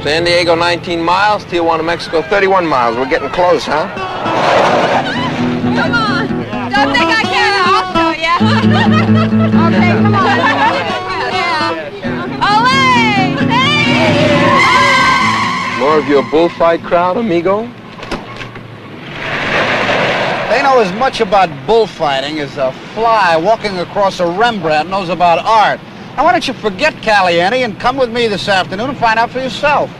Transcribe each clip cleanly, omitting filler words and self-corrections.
San Diego, 19 miles. Tijuana, Mexico, 31 miles. We're getting close, huh? Come on. Don't think I care. I'll show you. Okay, come on. Yeah. Olé! Hey! More of your bullfight crowd, amigo? They know as much about bullfighting as a fly walking across a Rembrandt knows about art. Now, why don't you forget Caliente and come with me this afternoon and find out for yourself?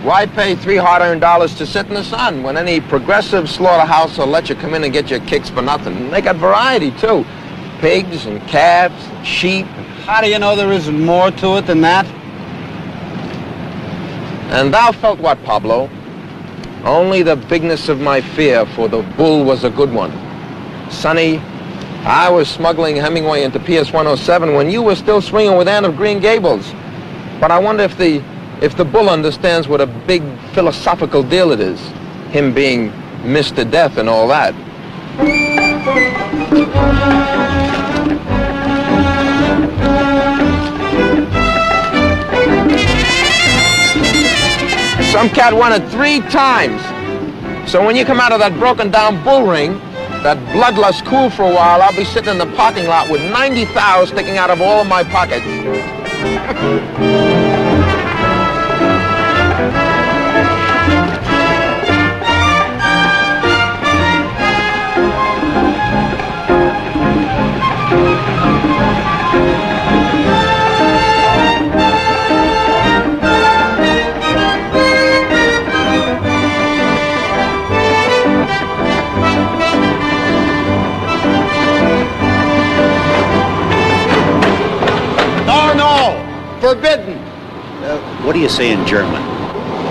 Why pay $3 hard-earned dollars to sit in the sun when any progressive slaughterhouse will let you come in and get your kicks for nothing? They got variety, too. Pigs and calves and sheep. How do you know there isn't more to it than that? And thou felt what, Pablo? Only the bigness of my fear, for the bull was a good one. Sonny, I was smuggling Hemingway into PS 107 when you were still swinging with Anne of Green Gables. But I wonder if the bull understands what a big philosophical deal it is, him being Mr. Death and all that. Some cat won it 3 times. So when you come out of that broken down bull ring, that bloodlust cool for a while, I'll be sitting in the parking lot with 90 thou sticking out of all of my pockets. Forbidden. What do you say in German?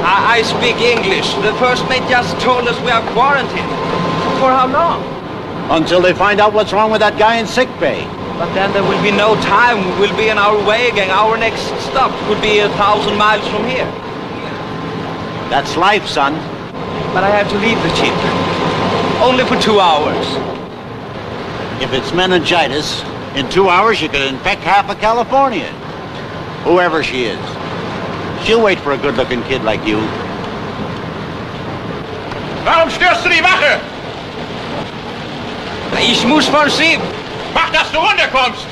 I speak English. The first mate just told us we are quarantined. For how long? Until they find out what's wrong with that guy in sick bay. But then there will be no time. We'll be on our way again. Our next stop could be 1,000 miles from here. That's life, son. But I have to leave the ship. Only for 2 hours. If it's meningitis, in 2 hours you could infect half of California. Whoever she is. She'll wait for a good-looking kid like you. Warum störst du die Wache? Ich muss von Sie. Mach, dass du runterkommst!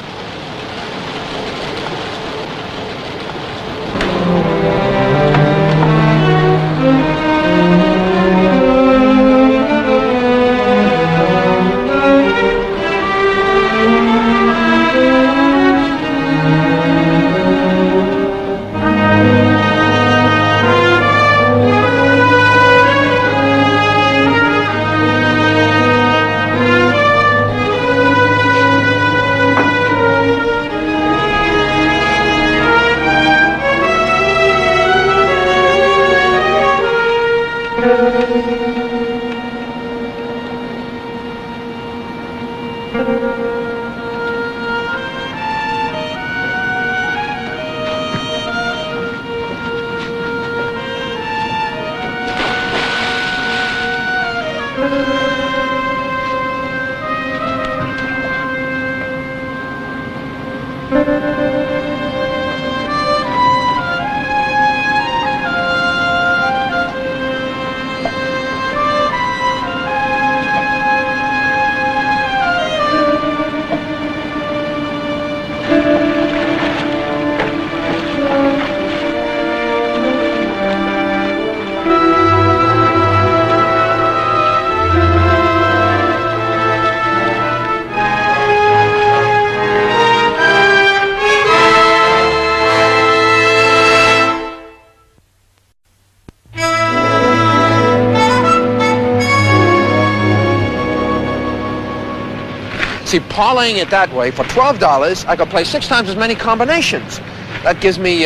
See, parlaying it that way, for $12, I could play 6 times as many combinations. That gives me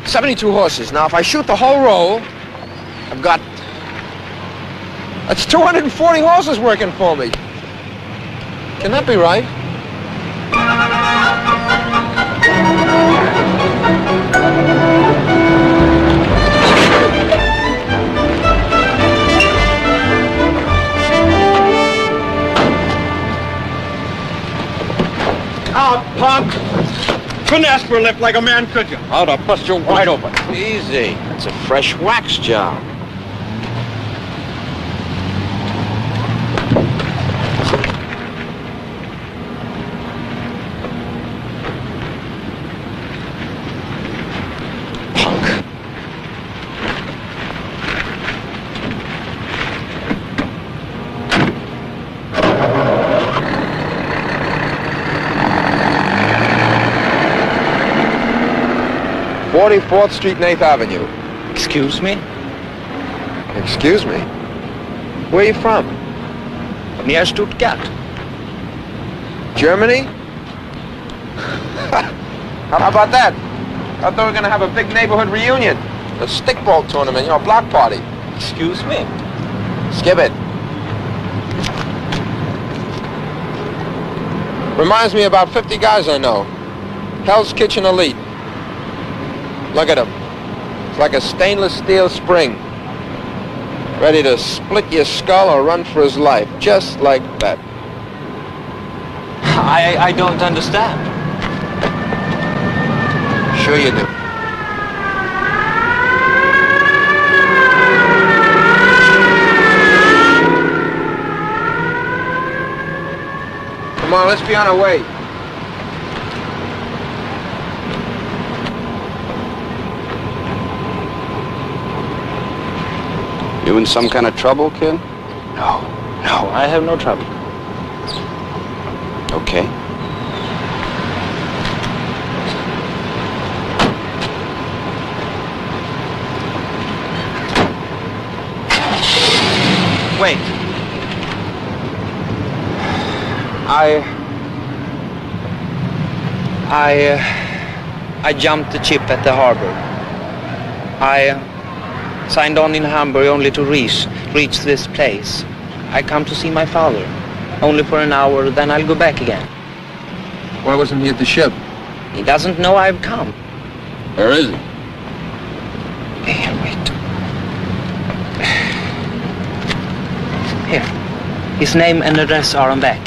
72 horses. Now, if I shoot the whole roll, I've got... That's 240 horses working for me. Can that be right? Out, punk! couldn't ask for a lift like a man, could you? I'll bust you wide open. Easy. It's a fresh wax job. Punk. "44th Street and 8th Avenue. Excuse me? Excuse me? Where are you from? Near Stuttgart. Germany? How about that? I thought we were going to have a big neighborhood reunion. A stickball tournament, a block party. Excuse me? Skip it. Reminds me about 50 guys I know. Hell's Kitchen elite. Look at him. It's like a stainless steel spring. Ready to split your skull or run for his life. Just like that. I don't understand. Sure you do. Come on, let's be on our way. You in some kind of trouble, kid? No, I have no trouble. Okay. Wait. I jumped the ship at the harbor. I signed on in Hamburg only to reach this place. I come to see my father. Only for an hour, then I'll go back again. Why wasn't he at the ship? He doesn't know I've come. Where is he? Here, wait. Here. His name and address are on back.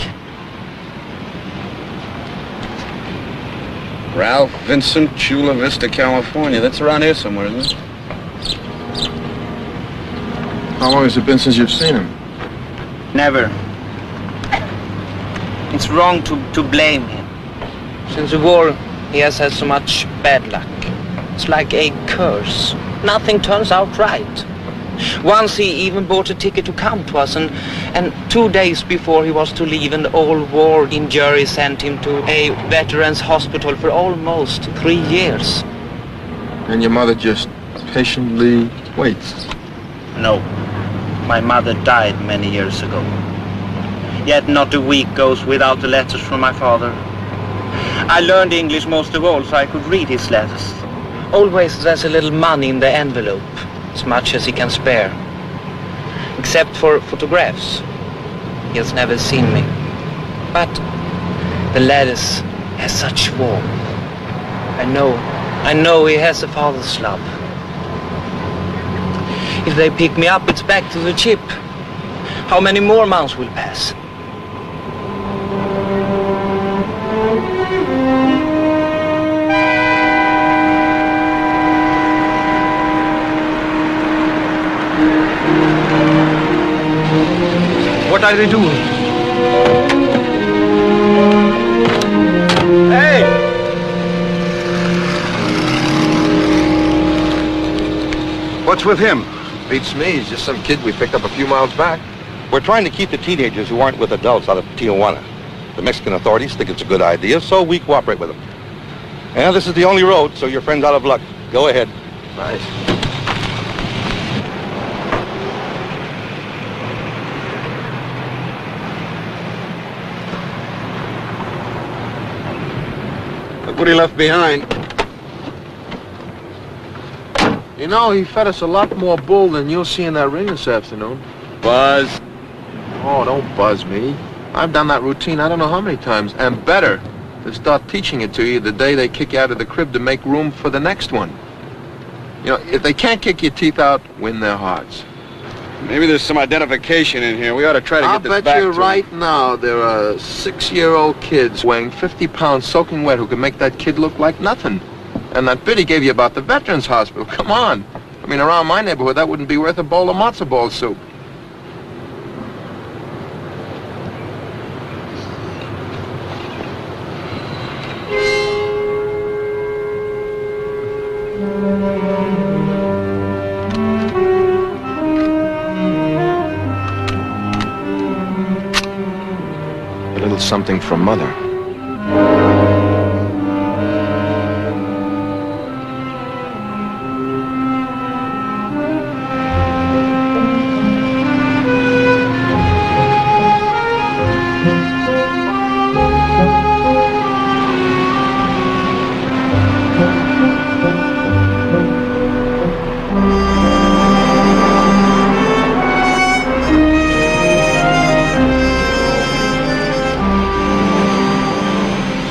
Ralph Vincent, Chula Vista, California. That's around here somewhere, isn't it? How long has it been since you've seen him? Never. It's wrong to blame him. Since the war, he has had so much bad luck. It's like a curse. Nothing turns out right. Once he even bought a ticket to come to us, and 2 days before he was to leave, an old war injury sent him to a veterans hospital for almost 3 years. And your mother just patiently waits? No. My mother died many years ago. Yet not a week goes without the letters from my father. I learned English most of all, so I could read his letters. Always there's a little money in the envelope, as much as he can spare. Except for photographs. He has never seen me. But the letters have such warmth. I know he has a father's love. If they pick me up, it's back to the ship. How many more months will pass? What are they doing? Hey! What's with him? Beats me. He's just some kid we picked up a few miles back. We're trying to keep the teenagers who aren't with adults out of Tijuana. The Mexican authorities think it's a good idea, so we cooperate with them. And this is the only road, so your friend's out of luck. Go ahead. Nice. Look what he left behind. You know, he fed us a lot more bull than you'll see in that ring this afternoon. Buzz. Oh, don't buzz me. I've done that routine I don't know how many times, and better. They start teaching it to you the day they kick you out of the crib to make room for the next one. You know, if they can't kick your teeth out, win their hearts. Maybe there's some identification in here. We ought to try to I'll get this bet back you to right now there are 6-year-old kids weighing 50 pounds soaking wet who can make that kid look like nothing. And that bit he gave you about the Veterans Hospital, come on. I mean, around my neighborhood, that wouldn't be worth a bowl of matzo ball soup. A little something from Mother.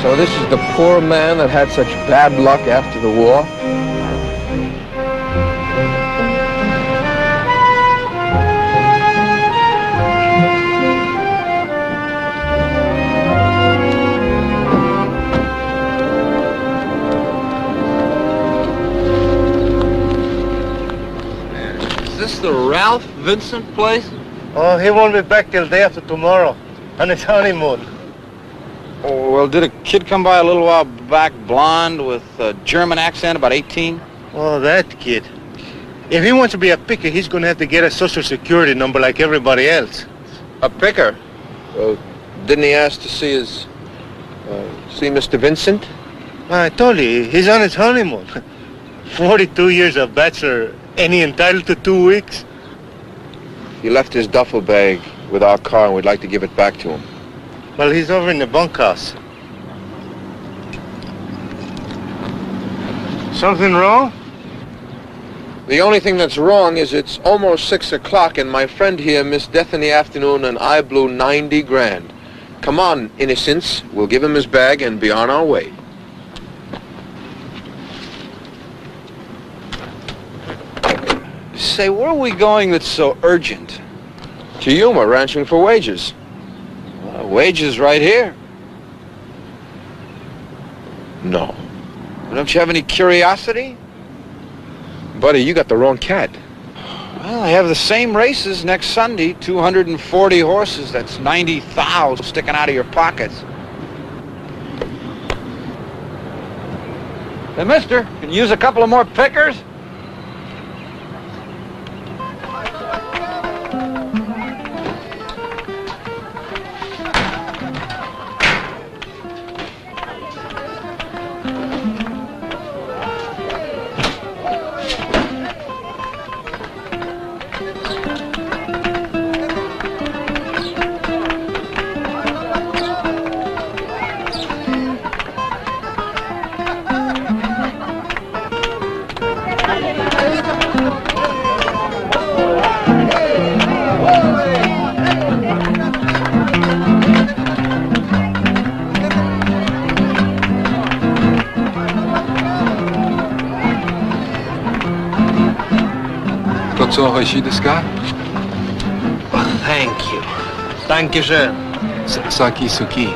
So this is the poor man that had such bad luck after the war? Is this the Ralph Vincent place? Oh, he won't be back till day after tomorrow, on his honeymoon. Oh, well, did a kid come by a little while back, blonde, with a German accent, about 18? Oh, that kid. If he wants to be a picker, he's going to have to get a social security number like everybody else. A picker? Well, didn't he ask to see his, see Mr. Vincent? I told you, he's on his honeymoon. 42 years of bachelor, and he entitled to 2 weeks? He left his duffel bag with our car, and we'd like to give it back to him. Well, he's over in the bunkhouse. Something wrong? The only thing that's wrong is it's almost 6 o'clock, and my friend here missed death in the afternoon, and I blew 90 grand. Come on, innocents. We'll give him his bag and be on our way. Say, where are we going that's so urgent? To Yuma, ranching for wages. Wages right here. No. Don't you have any curiosity? Buddy, you got the wrong cat. Well, I have the same races next Sunday, 240 horses. That's 90,000 sticking out of your pockets. Hey, mister, can you use a couple of more pickers? Thank you. Dankeschön. Saki Suki.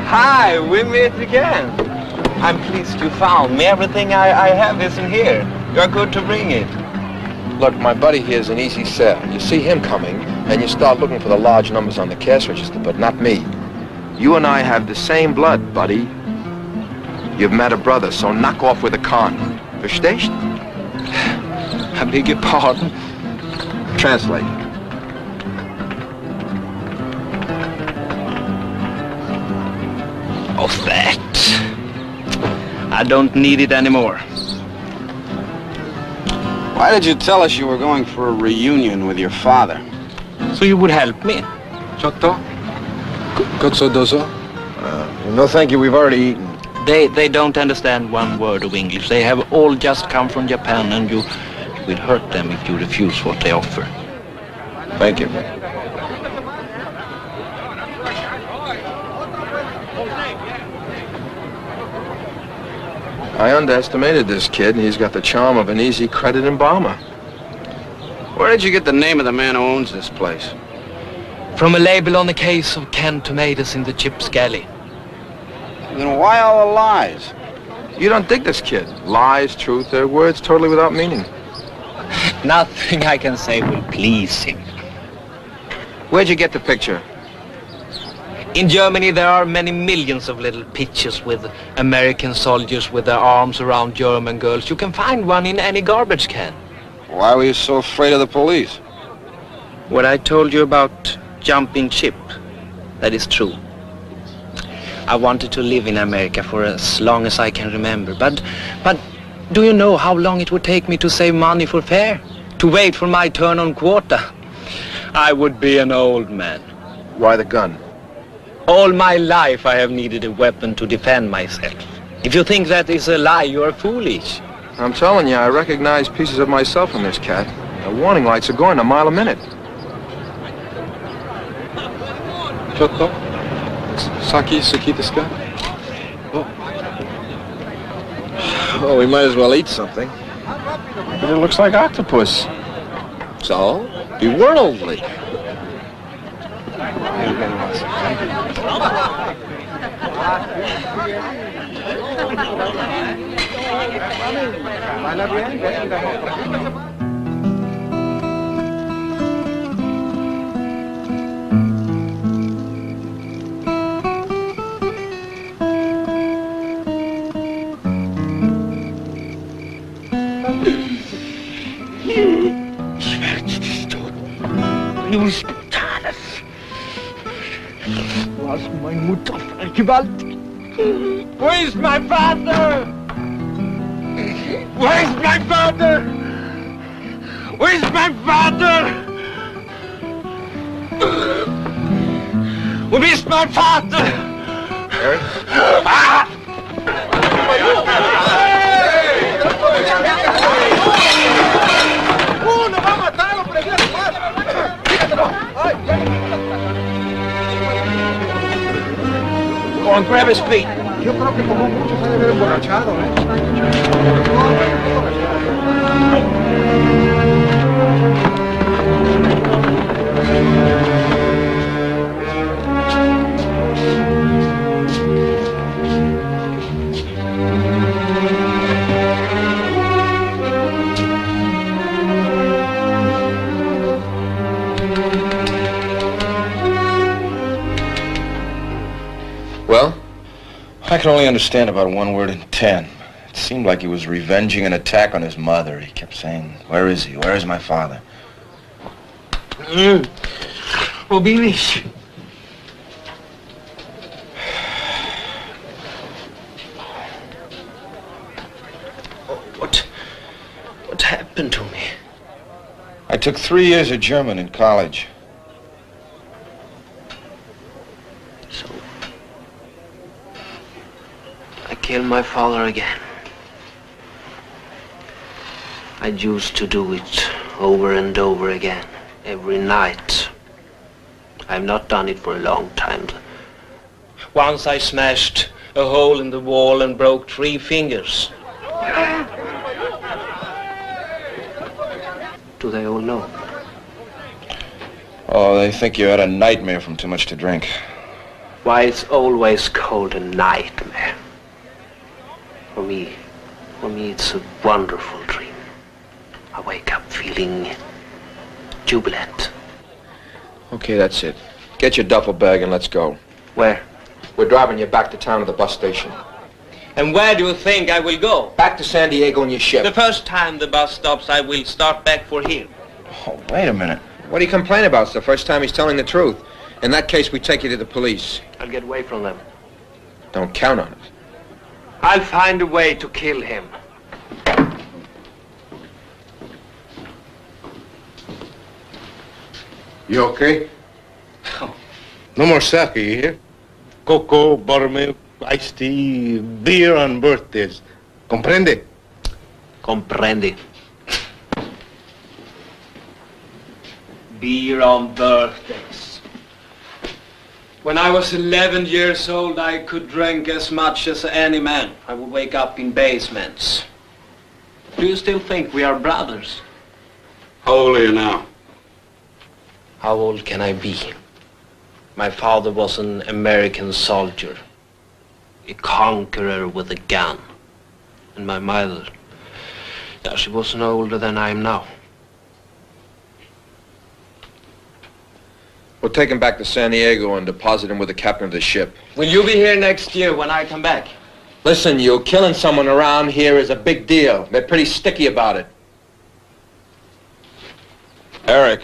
Hi, we meet again. I'm pleased you found me. Everything I have is in here. You're good to bring it. Look, my buddy here is an easy sell. You see him coming, and you start looking for the large numbers on the cash register, but not me. You and I have the same blood, buddy. You've met a brother, so knock off with a con. Verstehst? I beg your pardon. Translate. Oh, that. I don't need it anymore. Why did you tell us you were going for a reunion with your father? So you would help me? Ciotto? Cozzo dozo? No, thank you. We've already eaten. They don't understand one word of English. They have all just come from Japan, and will hurt them if you refuse what they offer. Thank you. I underestimated this kid, and he's got the charm of an easy credit embalmer. Where did you get the name of the man who owns this place? From a label on a case of canned tomatoes in the Chips Galley. Then why all the lies? You don't dig this kid. Lies, truth, they're words totally without meaning. Nothing I can say will please him. Where'd you get the picture? In Germany, there are many millions of little pictures with American soldiers with their arms around German girls. You can find one in any garbage can. Why were you so afraid of the police? What I told you about jumping ship, that is true. I wanted to live in America for as long as I can remember. But do you know how long it would take me to save money for fare? To wait for my turn on quota? I would be an old man. Why the gun? All my life I have needed a weapon to defend myself. If you think that is a lie, you are foolish. I'm telling you, I recognize pieces of myself in this cat. The warning lights are going a mile a minute. Chotto? Saki suki desu ka? Well, we might as well eat something. But it looks like octopus. So, be worldly. Was meine Mutter vergewaltigt? Where is my father? Where is my father? Where is my father? Where is my father? Eric? Ah! Go on, grab his feet. Yo creo que tomó mucho, se debe haber emborrachado, Well? I can only understand about one word in 10. It seemed like he was revenging an attack on his mother. He kept saying, "Where is he? Where is my father?" Obinish. What happened to me? I took 3 years of German in college. So, I killed my father again. I used to do it over and over again, every night. I've not done it for a long time. Once I smashed a hole in the wall and broke 3 fingers. Do they all know? Oh, they think you had a nightmare from too much to drink. Why, it's always called a nightmare. For me, it's a wonderful dream. I wake up feeling jubilant. Okay, that's it. Get your duffel bag and let's go. Where? We're driving you back to town to the bus station. And where do you think I will go? Back to San Diego on your ship. The first time the bus stops, I will start back for here. Oh, wait a minute. What do you complain about? It's the first time he's telling the truth. In that case, we take you to the police. I'll get away from them. Don't count on it. I'll find a way to kill him. You okay? No more sake, you hear? Cocoa, buttermilk, iced tea, beer on birthdays. Comprende? Comprende. Beer on birthdays. When I was 11 years old, I could drink as much as any man. I would wake up in basements. Do you still think we are brothers? How old are you now? How old can I be? My father was an American soldier, a conqueror with a gun. And my mother, yeah, she was no older than I am now. We'll take him back to San Diego and deposit him with the captain of the ship. Will you be here next year when I come back? Listen, you, killing someone around here is a big deal. They're pretty sticky about it. Eric.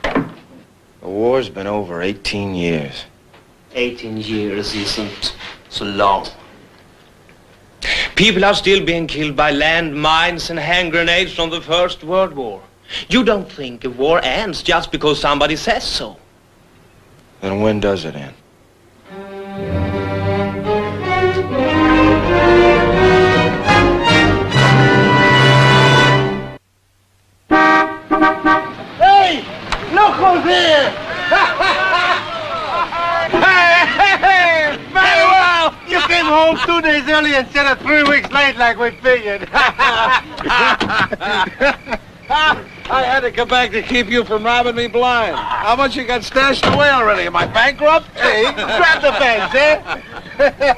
The war's been over 18 years. 18 years isn't so long. People are still being killed by landmines and hand grenades from the First World War. You don't think a war ends just because somebody says so. Then when does it end? Hey! Look who's here! Hey! Very well! You came home 2 days early instead of 3 weeks late like we figured. I had to come back to keep you from robbing me blind. How much you got stashed away already? Am I bankrupt? Hey, grab the bags, eh?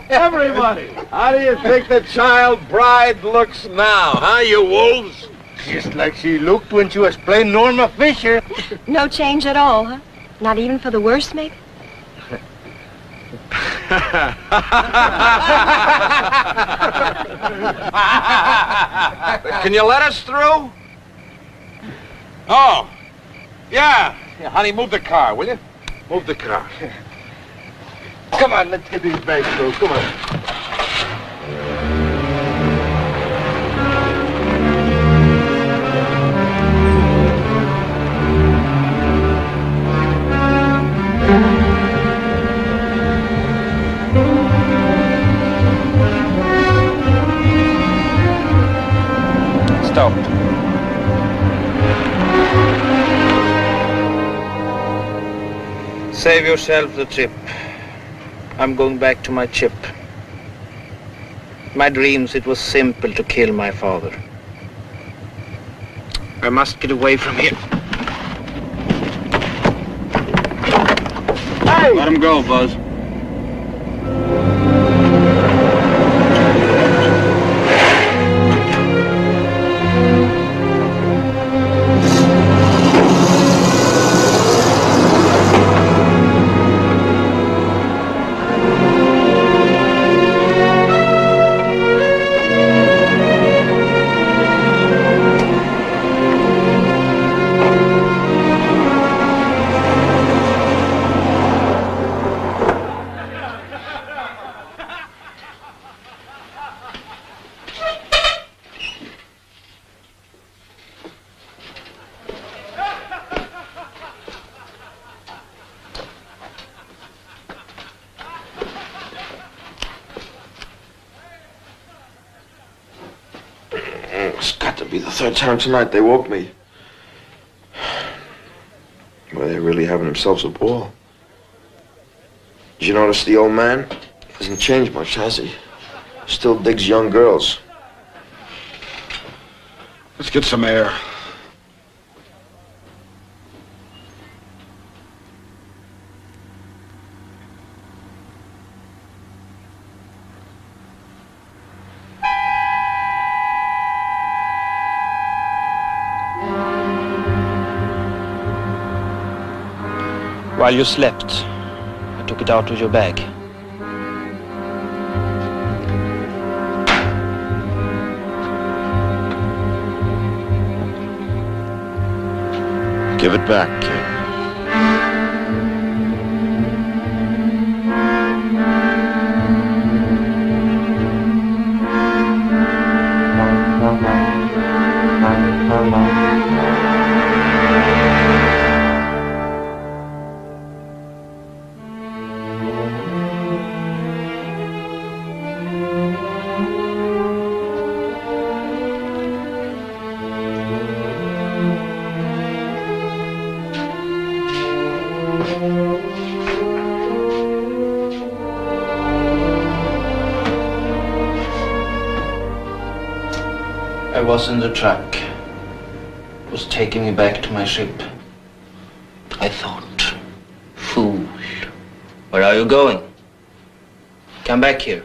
Everybody, how do you think the child bride looks now, huh, you wolves? Just like she looked when she was playing Norma Fisher. No change at all, huh? Not even for the worse, maybe? Can you let us through? Oh, yeah. Honey, move the car, will you? Move the car. Come on, let's get these bags through. Come on. Stop. Save yourself the trip. I'm going back to my chip. My dreams, it was simple to kill my father. I must get away from here. Hey! Let him go, Buzz. It's got to be the third time tonight they woke me. Well, they're really having themselves a ball. Did you notice the old man? Hasn't changed much, has he? Still digs young girls. Let's get some air. While you slept, I took it out of your bag. Give it back, kid. I was in the truck. It was taking me back to my ship. I thought, fool, where are you going? Come back here.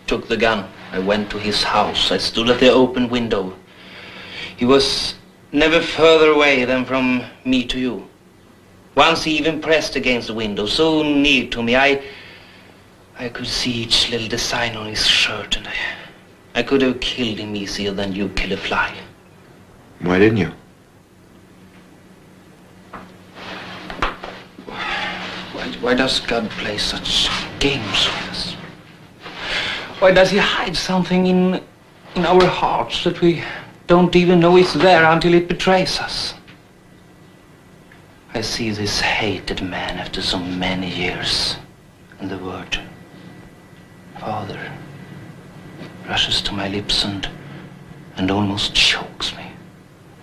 Took the gun. I went to his house. I stood at the open window. He was never further away than from me to you. Once he even pressed against the window, so near to me, I could see each little design on his shirt, and I could have killed him easier than you kill a fly. Why didn't you? Why does God play such games with us? Why does he hide something in our hearts that we don't even know it's there until it betrays us? I see this hated man after so many years, and the word Father rushes to my lips and almost chokes me.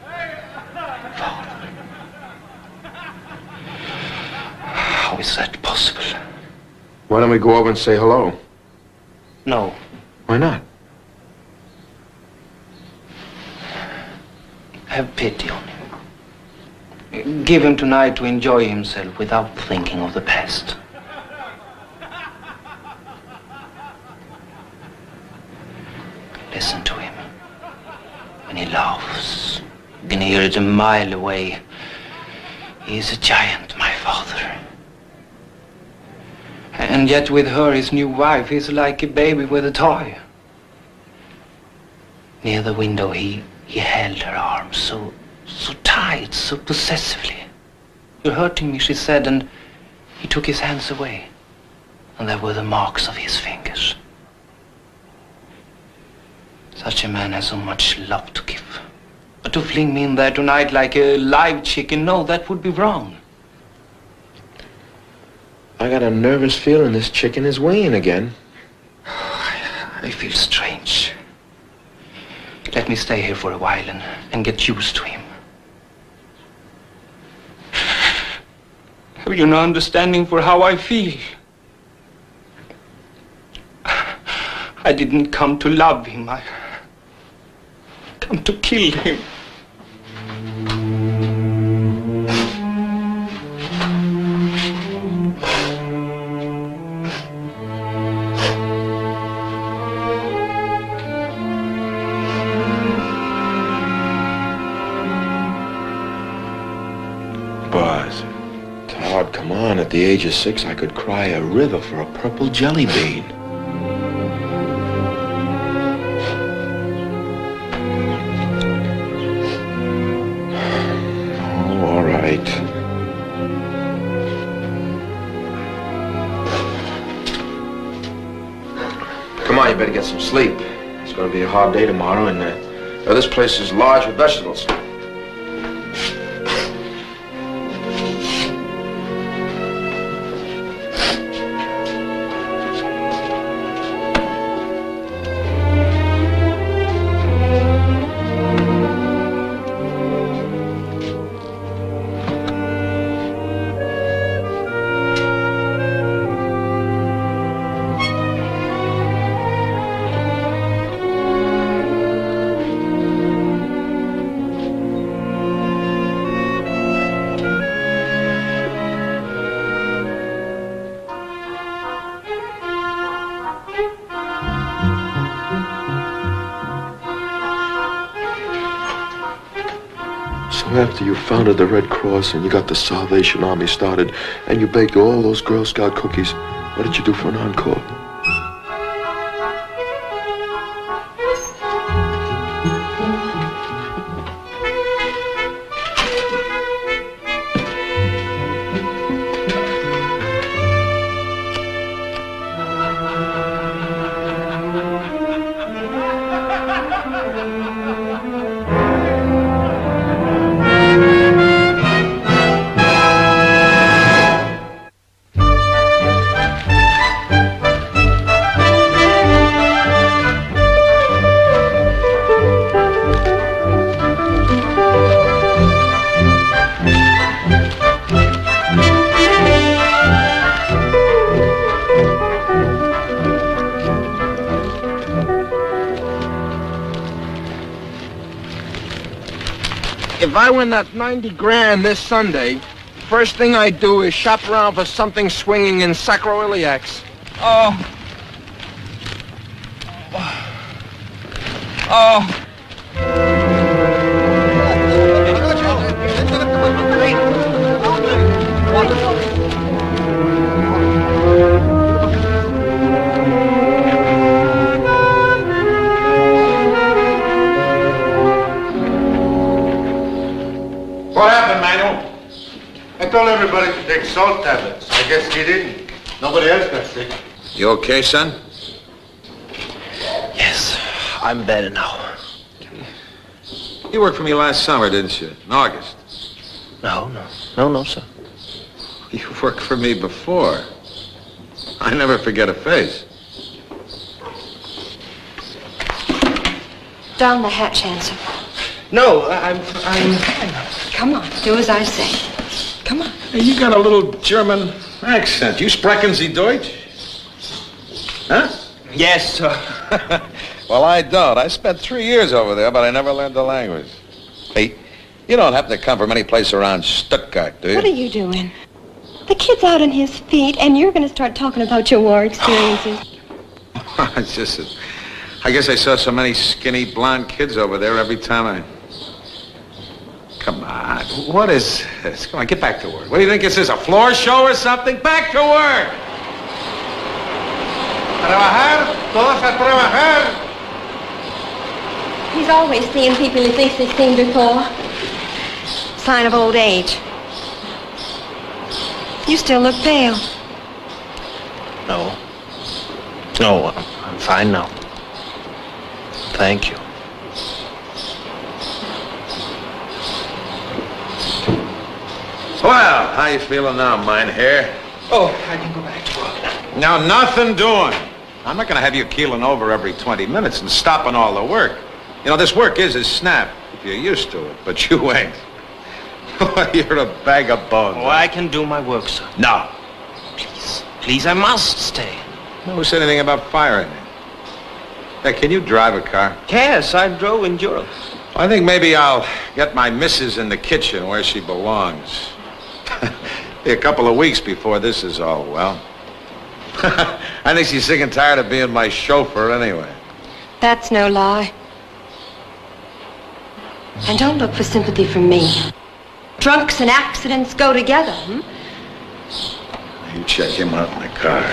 Father. How is that possible? Why don't we go over and say hello? No. Why not? Have pity on him. Give him tonight to enjoy himself without thinking of the past. Listen to him. When he laughs, you can hear it a mile away. He is a giant, my father. And yet with her, his new wife, he's like a baby with a toy. Near the window, he held her arms so tight, so possessively. You're hurting me, she said, and he took his hands away. And there were the marks of his fingers. Such a man has so much love to give. But to fling me in there tonight like a live chicken, no, that would be wrong. I got a nervous feeling this chicken is weighing again. I feel strange. Let me stay here for a while and get used to him. Have you no understanding for how I feel? I didn't come to love him. I come to kill him. Todd, come on. At the age of 6, I could cry a river for a purple jelly bean. Oh, all right. Come on, you better get some sleep. It's going to be a hard day tomorrow, and this place is large with vegetables. After you founded the Red Cross and you got the Salvation Army started and you baked all those Girl Scout cookies, what did you do for an encore? If I win that 90 grand this Sunday, first thing I do is shop around for something swinging in sacroiliacs. Oh. Oh. What happened, Manuel? I told everybody to take salt tablets. I guess he didn't. Nobody else got sick. You okay, son? Yes, I'm better now. You worked for me last summer, didn't you? In August. No, sir. You worked for me before. I never forget a face. Down the hatch, handsome. No, I'm fine. Come on, do as I say. Come on. Hey, you got a little German accent. You sprechen Sie Deutsch? Huh? Yes, sir. Well, I don't. I spent 3 years over there, but I never learned the language. Hey, you don't happen to come from any place around Stuttgart, do you? What are you doing? The kid's out on his feet, and you're going to start talking about your war experiences. It's just that I guess I saw so many skinny blonde kids over there every time I... Come on, what is this? Come on, get back to work. What do you think this is, a floor show or something? Back to work! A trabajar, todos a trabajar. He's always seeing people he thinks he's seen before. Sign of old age. You still look pale. No, I'm fine now. Thank you. Well, how you feeling now, Meinherr? Oh, I can go back to work now. Now, nothing doing. I'm not going to have you keeling over every 20 minutes and stopping all the work. You know, this work is a snap if you're used to it, but you ain't. You're a bag of bones. Oh, I can do my work, sir. No. Please, I must stay. Who said anything about firing me? Hey, can you drive a car? Yes, I drove in Europe. I think maybe I'll get my missus in the kitchen where she belongs. Be a couple of weeks before this is all well. I think she's sick and tired of being my chauffeur anyway. That's no lie. And don't look for sympathy from me. Drunks and accidents go together, You check him out in the car.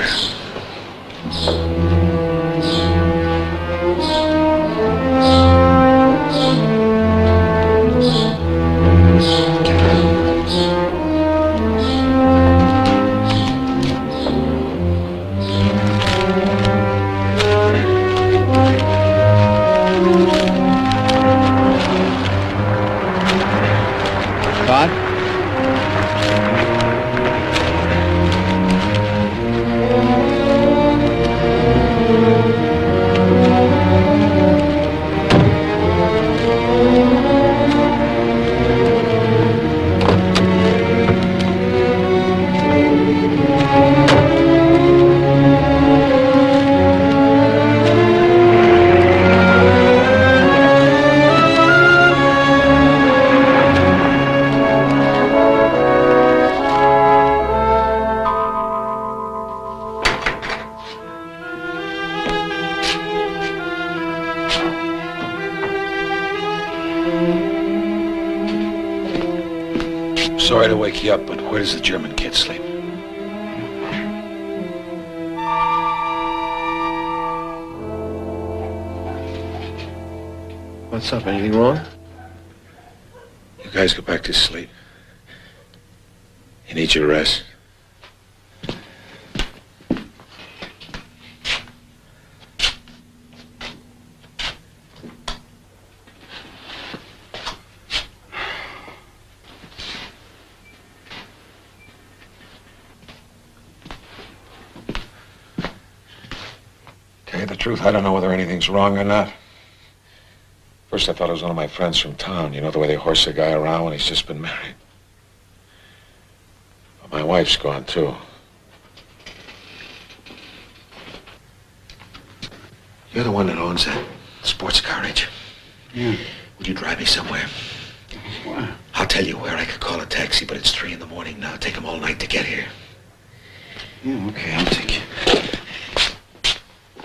Todd? Sorry to wake you up, but where does the German kid sleep? What's up? Anything wrong? You guys go back to sleep. You need your rest. Tell you the truth, I don't know whether anything's wrong or not. First, I thought it was one of my friends from town. You know, the way they horse a guy around when he's just been married. But my wife's gone, too. You're the one that owns that sports car, ain't you? Yeah. Would you drive me somewhere? I'll tell you where I could call a taxi, but it's 3 in the morning now. Take them all night to get here. Yeah, okay, I'll take you.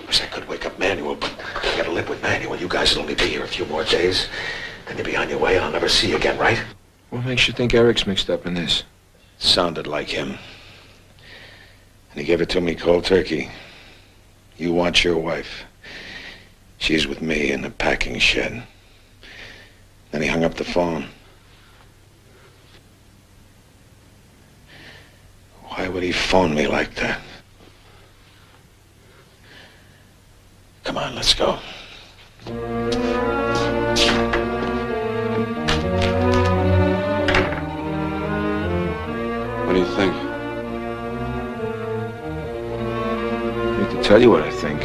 Wish I could wake up Manuel, but I gotta live with Manuel. You guys will only be here a few more days. Then you'll be on your way. I'll never see you again, right? What makes you think Eric's mixed up in this? Sounded like him. And he gave it to me cold turkey. You want your wife. She's with me in the packing shed. Then he hung up the phone. Why would he phone me like that? Come on, let's go. What do you think? I need to tell you what I think.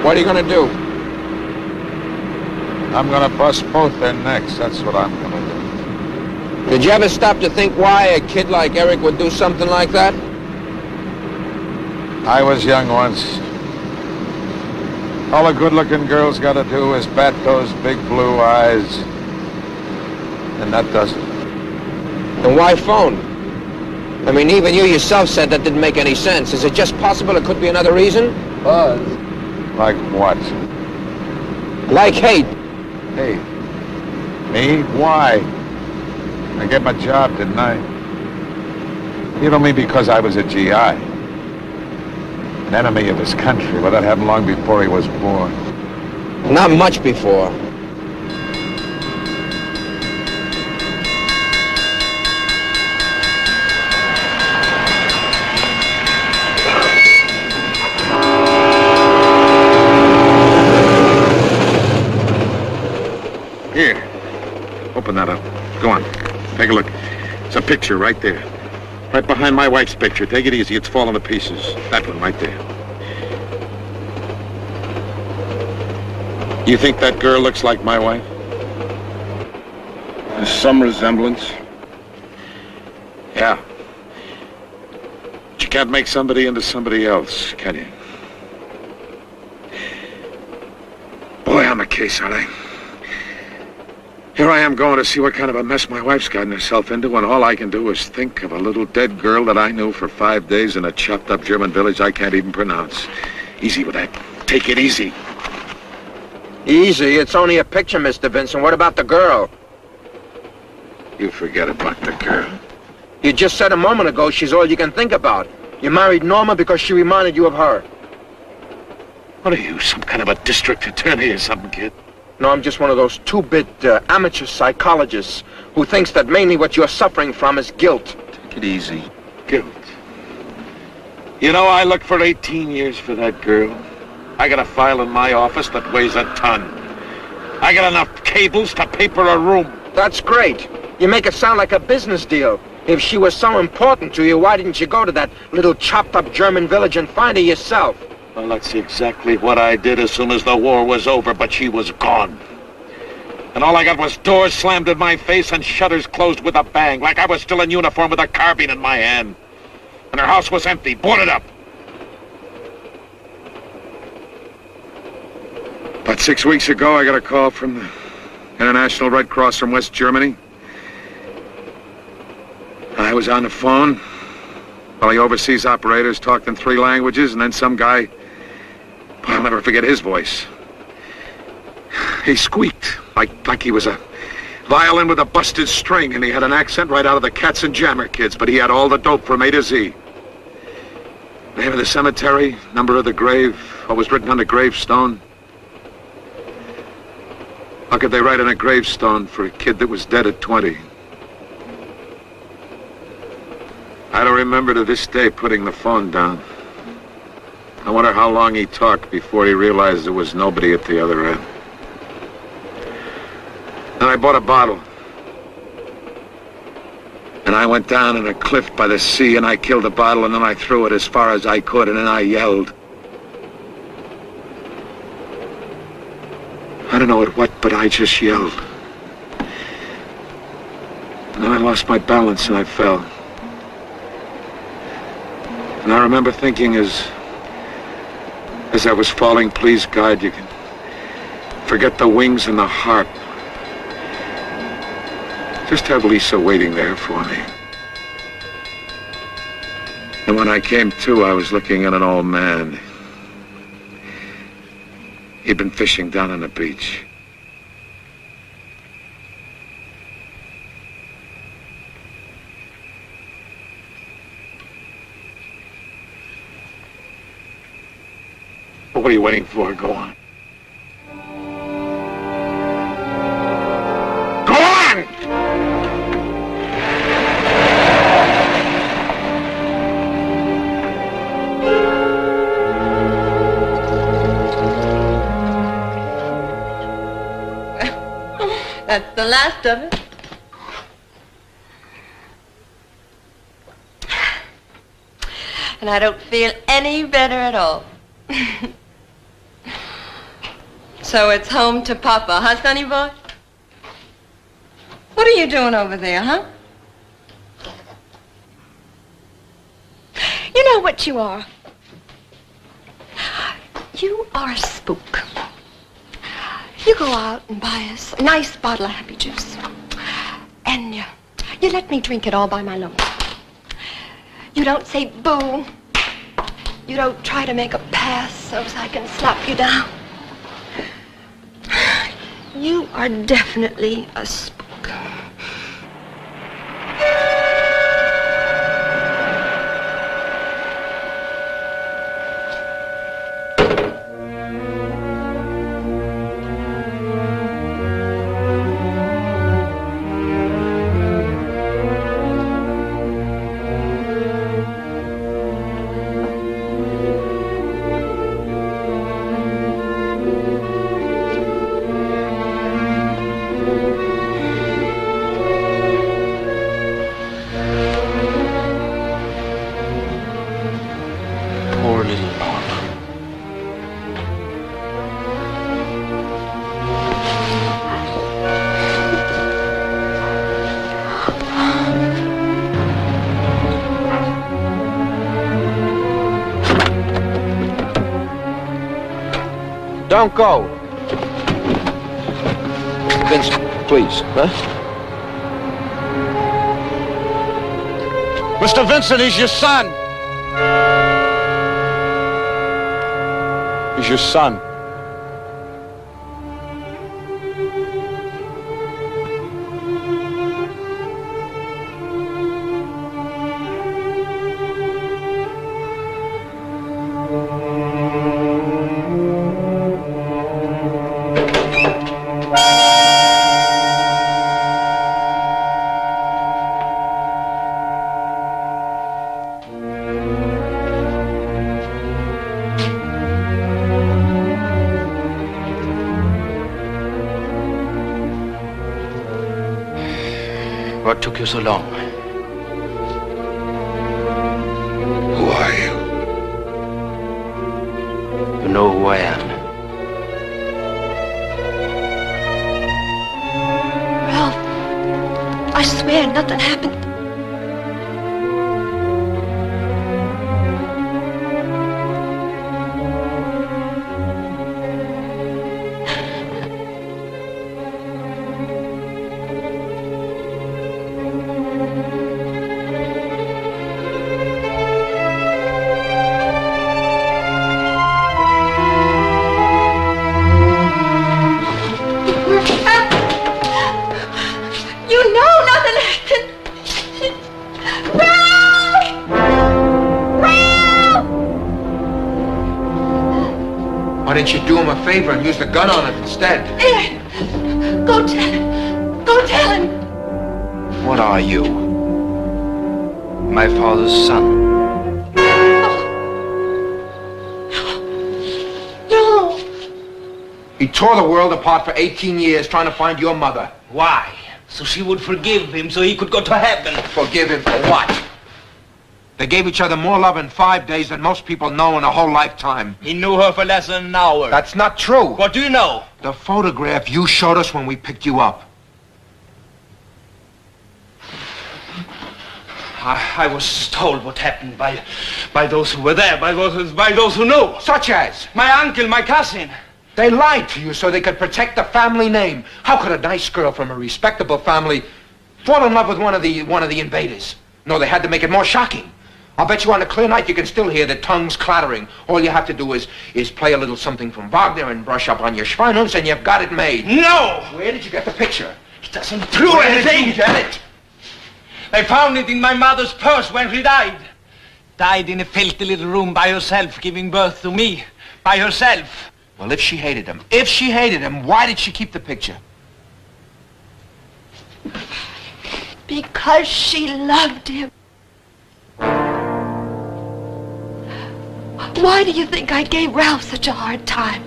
What are you gonna do? I'm gonna bust both their necks. That's what I'm gonna do. Did you ever stop to think why a kid like Eric would do something like that? I was young once. All a good-looking girl's gotta do is bat those big blue eyes. And that does it. Then why phone? I mean, even you yourself said that didn't make any sense. Is it just possible it could be another reason? Buzz. Like what? Like hate. Hey. Me? Why? I get my job, didn't I? You don't mean because I was a GI? An enemy of his country. Well, that happened long before he was born. Not much before. Here. Open that up. Go on. Take a look. It's a picture right there. Right behind my wife's picture. Take it easy. It's falling to pieces. That one right there. You think that girl looks like my wife? There's some resemblance. Yeah. But you can't make somebody into somebody else, can you? Boy, I'm a case, aren't I? Here I am going to see what kind of a mess my wife's gotten herself into, when all I can do is think of a little dead girl that I knew for 5 days in a chopped-up German village I can't even pronounce. Easy with that. Take it easy. Easy? It's only a picture, Mr. Vincent. What about the girl? You forget about the girl. You just said a moment ago she's all you can think about. You married Norma because she reminded you of her. What are you, some kind of a district attorney or something, kid? No, I'm just one of those two-bit amateur psychologists who thinks that mainly what you're suffering from is guilt. Take it easy. Guilt. You know, I looked for 18 years for that girl. I got a file in my office that weighs a ton. I got enough cables to paper a room. That's great. You make it sound like a business deal. If she was so important to you, why didn't you go to that little chopped-up German village and find her yourself? Well, that's exactly what I did as soon as the war was over, but she was gone. And all I got was doors slammed in my face and shutters closed with a bang, like I was still in uniform with a carbine in my hand. And her house was empty, boarded up. About 6 weeks ago, I got a call from the International Red Cross from West Germany. I was on the phone while the overseas operators talked in 3 languages, and then some guy, I'll never forget his voice. He squeaked like he was a violin with a busted string, and he had an accent right out of the Cats and Jammer Kids, but he had all the dope from A to Z. Name of the cemetery, number of the grave, what was written on the gravestone. How could they write on a gravestone for a kid that was dead at 20? I don't remember to this day putting the phone down. I wonder how long he talked before he realized there was nobody at the other end. Then I bought a bottle. And I went down in a cliff by the sea, and I killed the bottle, and then I threw it as far as I could, and then I yelled. I don't know at what, but I just yelled. And then I lost my balance and I fell. And I remember thinking as I was falling, please, God, you can forget the wings and the heart. Just have Lisa waiting there for me. And when I came to, I was looking at an old man. He'd been fishing down on the beach. What are you waiting for? Go on. Go on! That's the last of it. And I don't feel any better at all. So it's home to Papa, huh, sonny boy? What are you doing over there, huh? You know what you are? You are a spook. You go out and buy us a nice bottle of happy juice. And you let me drink it all by my lonesome. You don't say boo. You don't try to make a pass so as I can slap you down. You are definitely a spook. Don't go. Vincent, please, huh? Mr. Vincent, he's your son. He's your son. What took you so long? Who are you? You know who I am. Ralph, I swear nothing happened. Why didn't you do him a favor and use the gun on it instead? Here, go tell him. Go tell him. What are you? My father's son. No. He tore the world apart for 18 years trying to find your mother. Why? So she would forgive him, so he could go to heaven. Forgive him for what? They gave each other more love in 5 days than most people know in a whole lifetime. He knew her for less than an hour. That's not true. What do you know? The photograph you showed us when we picked you up. I was told what happened by those who were there, by those who knew. Such as? My uncle, my cousin. They lied to you so they could protect the family name. How could a nice girl from a respectable family fall in love with one of the invaders? No, they had to make it more shocking. I'll bet you on a clear night you can still hear the tongues clattering. All you have to do is play a little something from Wagner and brush up on your Schweinhunds and you've got it made. No! Where did you get the picture? It doesn't prove anything. Where did you get it? They found it in my mother's purse when she died. Died in a filthy little room by herself, giving birth to me. By herself. Well, if she hated him, why did she keep the picture? Because she loved him. Why do you think I gave Ralph such a hard time?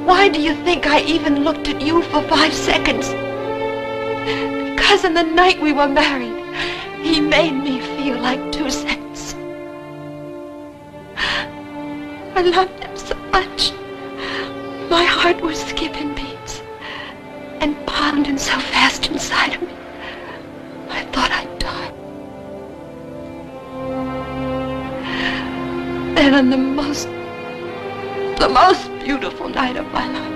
Why do you think I even looked at you for 5 seconds? Because in the night we were married, he made me feel like 2 cents. I loved him so much. My heart was skipping beats and pounding so fast inside of me, I thought I'd die. Then on the most beautiful night of my life,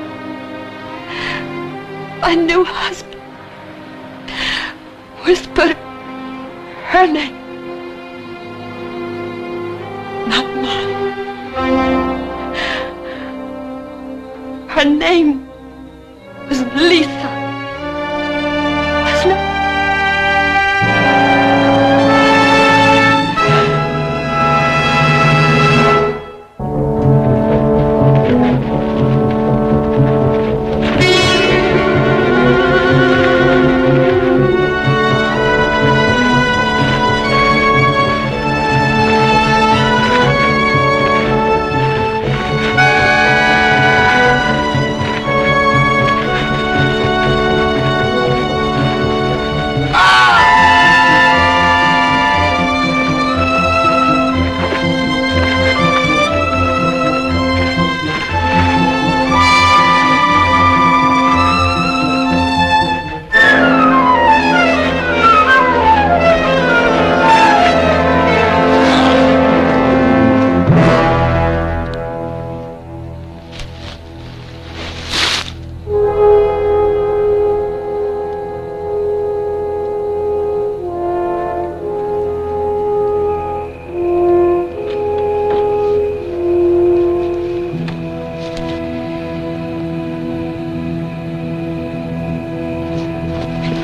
my new husband whispered her name, not mine. Her name was Lisa, wasn't it?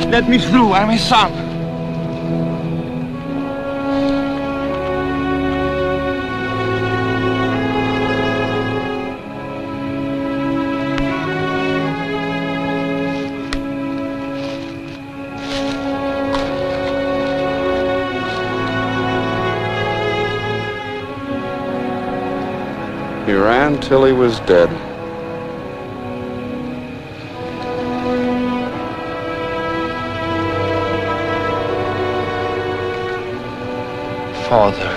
Let me through, I'm his son. He ran till he was dead. Father.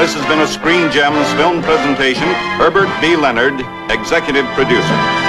This has been a Screen Gems film presentation. Herbert B. Leonard, executive producer.